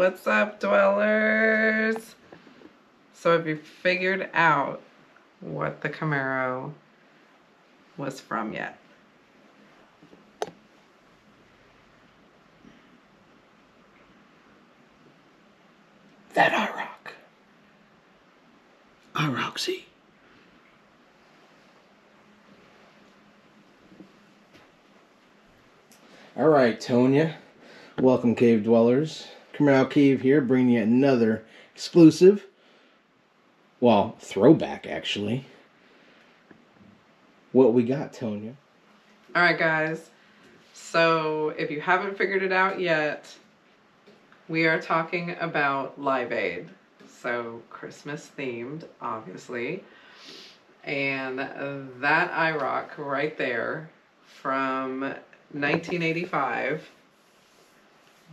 What's up, dwellers? So have you figured out what the Camaro was from yet? That IROC Z. Alright, Tonya. Welcome, cave dwellers. Camaro Cave here, bringing you another exclusive, well, throwback, actually. What we got, Tonya? Alright, guys. So, if you haven't figured it out yet, we are talking about Live Aid. So, Christmas themed, obviously. And that IROC right there from 1985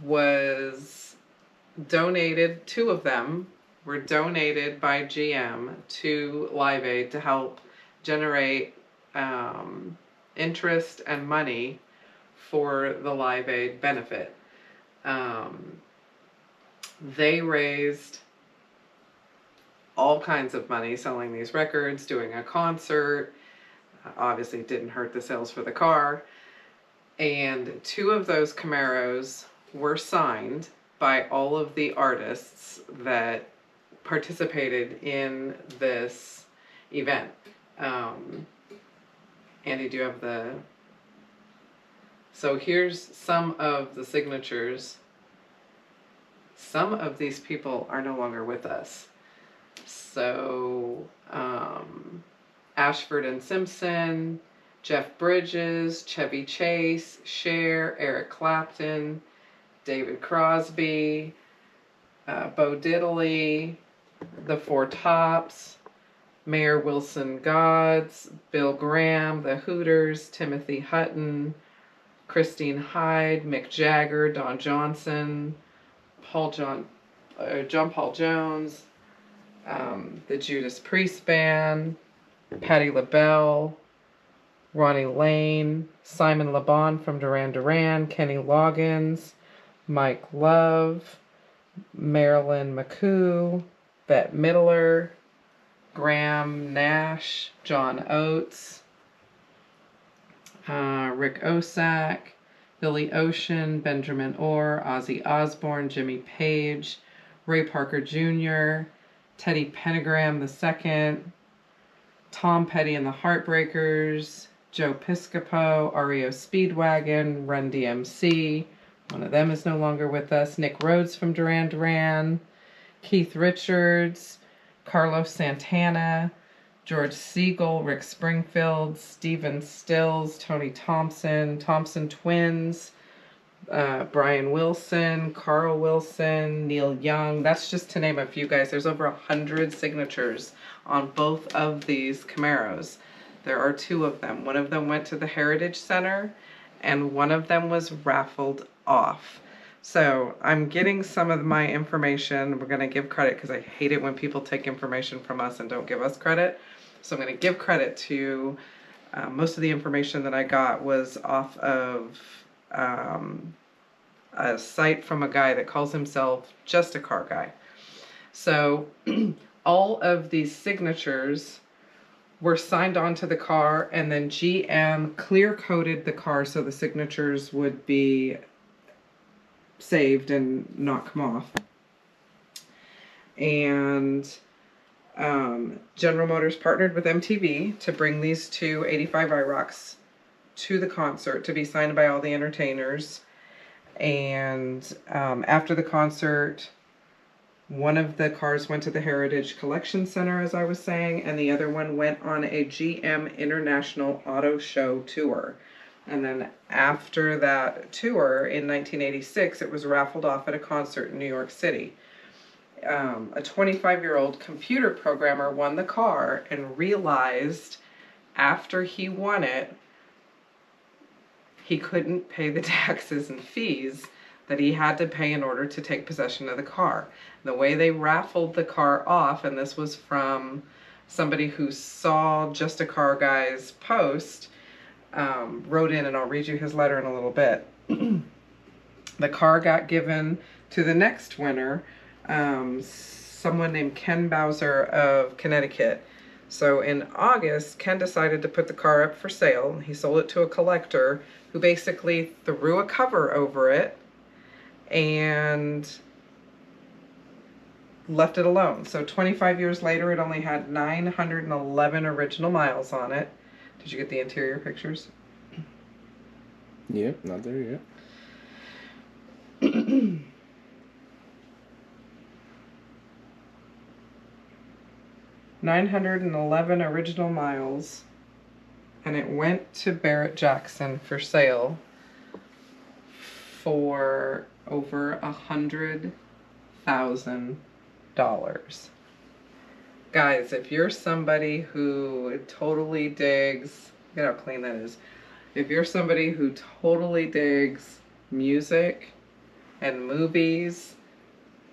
was donated, two of them were donated by GM to Live Aid to help generate interest and money for the Live Aid benefit. They raised all kinds of money selling these records, doing a concert. Obviously, it didn't hurt the sales for the car. And two of those Camaros were signed by all of the artists that participated in this event. Andy, do you have the... So here's some of the signatures. Some of these people are no longer with us. So, Ashford and Simpson, Jeff Bridges, Chevy Chase, Cher, Eric Clapton, David Crosby, Bo Diddley, the Four Tops, Mayor Wilson Godds, Bill Graham, the Hooters, Timothy Hutton, Christine Hyde, Mick Jagger, Don Johnson, John Paul Jones, the Judas Priest Band, Patti LaBelle, Ronnie Lane, Simon Le Bon from Duran Duran, Kenny Loggins, Mike Love, Marilyn McCoo, Bette Midler, Graham Nash, John Oates, Rick Osak, Billy Ocean, Benjamin Orr, Ozzy Osbourne, Jimmy Page, Ray Parker Jr., Teddy Pendergram II, Tom Petty and the Heartbreakers, Joe Piscopo, REO Speedwagon, Run DMC, one of them is no longer with us, Nick Rhodes from Duran Duran, Keith Richards, Carlos Santana, George Siegel, Rick Springfield, Stephen Stills, Tony Thompson, Thompson Twins, Brian Wilson, Carl Wilson, Neil Young. That's just to name a few, guys. There's over 100 signatures on both of these Camaros. There are two of them. One of them went to the Heritage Center, and one of them was raffled off. So I'm getting some of my information. We're going to give credit because I hate it when people take information from us and don't give us credit. So I'm going to give credit to most of the information that I got was off of a site from a guy that calls himself Just a Car Guy. So all of these signatures were signed onto the car, and then GM clear-coated the car so the signatures would be saved and not come off. And General Motors partnered with MTV to bring these two 85 IROCs to the concert to be signed by all the entertainers. And after the concert, one of the cars went to the Heritage Collection Center, as I was saying, and the other one went on a GM International Auto Show tour. And then after that tour in 1986, it was raffled off at a concert in New York City. A 25-year-old computer programmer won the car and realized after he won it, he couldn't pay the taxes and fees that he had to pay in order to take possession of the car. The way they raffled the car off, and this was from somebody who saw Just a Car Guy's post, wrote in, and I'll read you his letter in a little bit. The car got given to the next winner, someone named Ken Bowser of Connecticut. So in August, Ken decided to put the car up for sale. He sold it to a collector who basically threw a cover over it and left it alone. So 25 years later, it only had 911 original miles on it. Did you get the interior pictures? Yep, not there yet. 911 original miles, and it went to Barrett Jackson for sale for over $100,000. Guys, if you're somebody who totally digs, look at how clean that is. If you're somebody who totally digs music and movies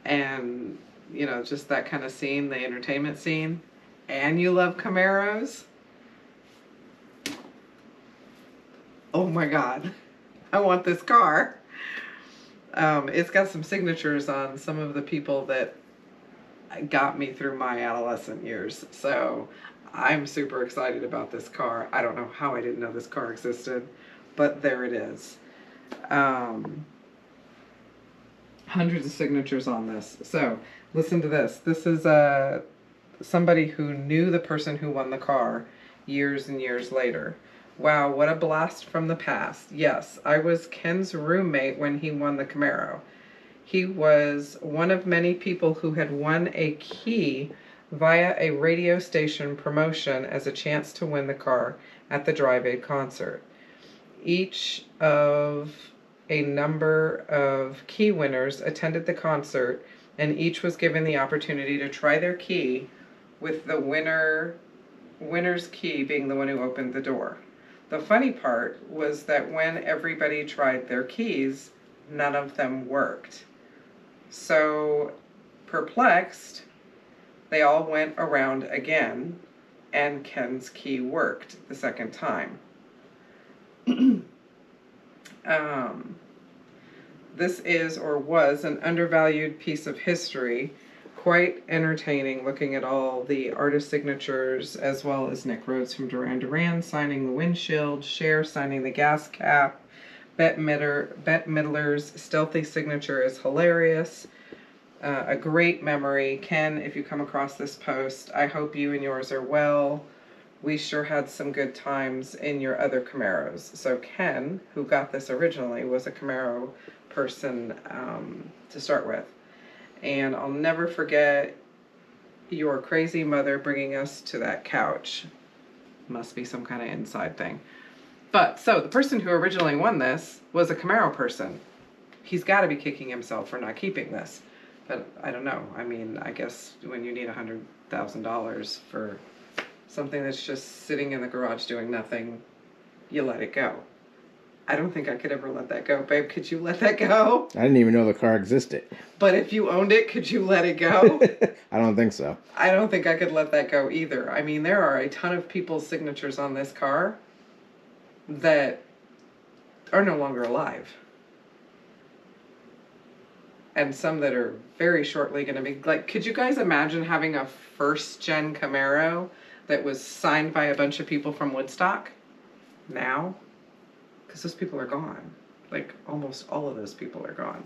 and, you know, just that kind of scene, the entertainment scene, and you love Camaros, oh my God, I want this car. It's got some signatures on some of the people that got me through my adolescent years. So I'm super excited about this car. I don't know how I didn't know this car existed, but there it is. Hundreds of signatures on this. So listen to this. This is somebody who knew the person who won the car years and years later. Wow, what a blast from the past. Yes, I was Ken's roommate when he won the Camaro. He was one of many people who had won a key via a radio station promotion as a chance to win the car at the Drive Aid concert. Each of a number of key winners attended the concert, and each was given the opportunity to try their key, with the winner's key being the one who opened the door. The funny part was that when everybody tried their keys, none of them worked. So, perplexed, they all went around again, and Ken's key worked the second time. This is, or was, an undervalued piece of history. Quite entertaining looking at all the artist signatures, as well as Nick Rhodes from Duran Duran signing the windshield, Cher signing the gas cap. Bette Midler's stealthy signature is hilarious. A great memory. Ken, if you come across this post, I hope you and yours are well. We sure had some good times in your other Camaros. So Ken, who got this originally, was a Camaro person to start with. And I'll never forget your crazy mother bringing us to that couch. Must be some kind of inside thing. But, so, the person who originally won this was a Camaro person. He's got to be kicking himself for not keeping this. But, I don't know. I mean, I guess when you need $100,000 for something that's just sitting in the garage doing nothing, you let it go. I don't think I could ever let that go. Babe, could you let that go? I didn't even know the car existed. But if you owned it, could you let it go? I don't think so. I don't think I could let that go either. I mean, there are a ton of people's signatures on this car that are no longer alive. And some that are very shortly going to be, like, could you guys imagine having a first-gen Camaro that was signed by a bunch of people from Woodstock now? Because those people are gone. Like, almost all of those people are gone.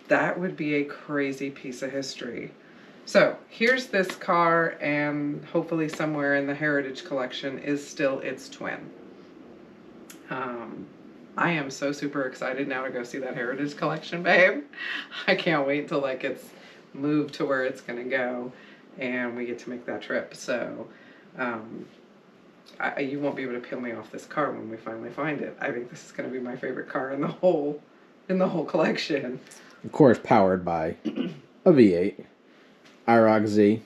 That would be a crazy piece of history. So, here's this car, and hopefully somewhere in the Heritage Collection is still its twin. I am so super excited now to go see that Heritage Collection, babe. I can't wait till, like, it's moved to where it's going to go, and we get to make that trip. So, you won't be able to peel me off this car when we finally find it. I think this is going to be my favorite car in the whole collection. Of course, powered by a V8 IROC Z.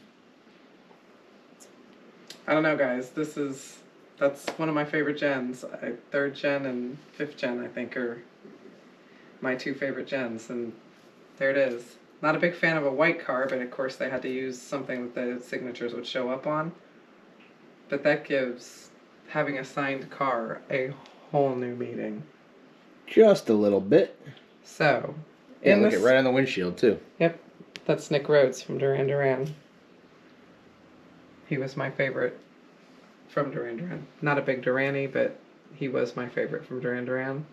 I don't know, guys. That's one of my favorite gens. 3rd gen and 5th gen, I think, are my 2 favorite gens. And there it is. Not a big fan of a white car, but of course they had to use something that the signatures would show up on. But that gives having a signed car a whole new meaning. Just a little bit. So, Yeah, look at right on the windshield, too. Yep. That's Nick Rhodes from Duran Duran. He was my favorite from Duran Duran. Not a big Duranie, but he was my favorite from Duran Duran.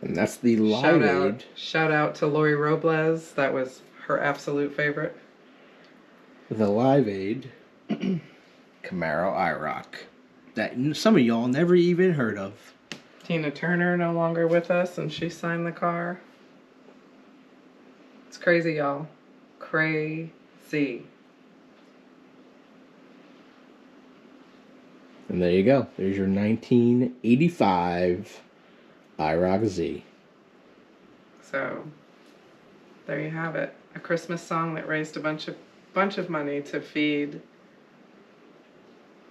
And that's the Live Aid. Shout out to Lori Robles. That was her absolute favorite. The Live Aid Camaro IROC. That some of y'all never even heard of. Tina Turner no longer with us, and she signed the car. It's crazy, y'all. Crazy. And there you go. There's your 1985 IROC Z. So, there you have it. A Christmas song that raised a bunch of money to feed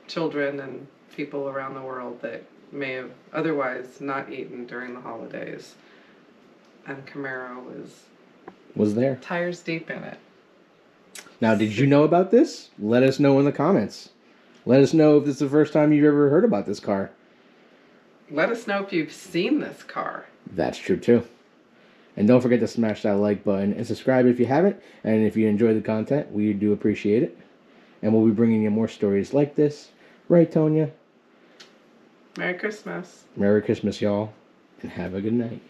children and people around the world that may have otherwise not eaten during the holidays. And Camaro was there. Tires deep in it. Now, did you know about this? Let us know in the comments. Let us know if this is the first time you've ever heard about this car. Let us know if you've seen this car. That's true, too. And don't forget to smash that like button and subscribe if you haven't. And if you enjoy the content, we do appreciate it. And we'll be bringing you more stories like this. Right, Tonya? Merry Christmas. Merry Christmas, y'all. And have a good night.